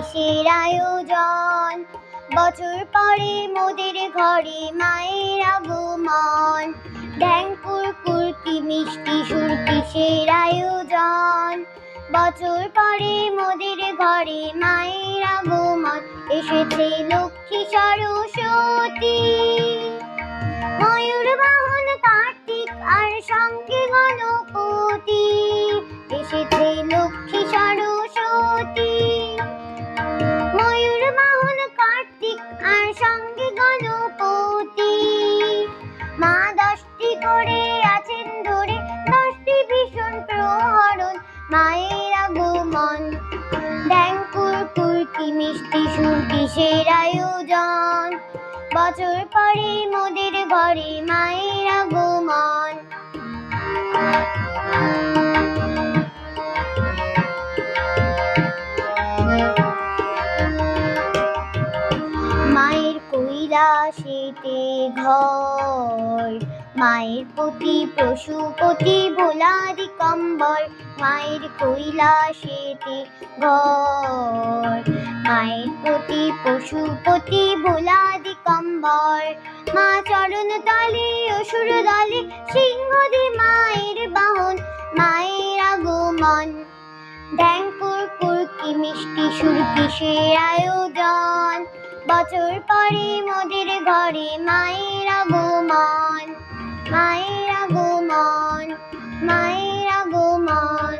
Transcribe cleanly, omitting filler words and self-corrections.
কিসের আয়োজন, বছর পরে মোদের ঘরে মায়ের আগমন। ঢ্যাং কুরকুর কি মিষ্টি সুর কিসের আয়োজন, বছর পরে মোদের ঘরে মায়ের আগমন। এসেছে লক্ষ্মী সরস্বতী, ময়ূর বাহন কার্তিক আর সঙ্গে গণপতি। এসেছে লক্ষ্মী সরস্বতী, ময়ূর বাহন কার্তিক আর সঙ্গে গণপতি। মা 10টি করে আছেন ধরে, 10টি ভীষণ প্রহরণ, মায়ের আগমন। ঢ্যাং কুরকুর কি মিষ্টি সুর কিসের আয়োজন, বছর পরে মোদের ঘরে মায়ের আগমন। মায়ের কৈলাসেতে ঘর, মায়ের প্রতি পশুপতি ভোলা দিগম্বর। মায়ের কৈলাসেতে ঘর, মায়ের প্রতি পশুপতি ভোলা দিগম্বর। মা চরণ তলে অসুর দলে, সিংহদি মায়ের বাহন, মায়ের আগমন। ঢ্যাং কুরকুর কি মিষ্টি সুর কিসের আয়োজন, বছর পরে মোদের ঘরে মায়ের আগমন, মায়ের আগমন, মায়ের আগমন।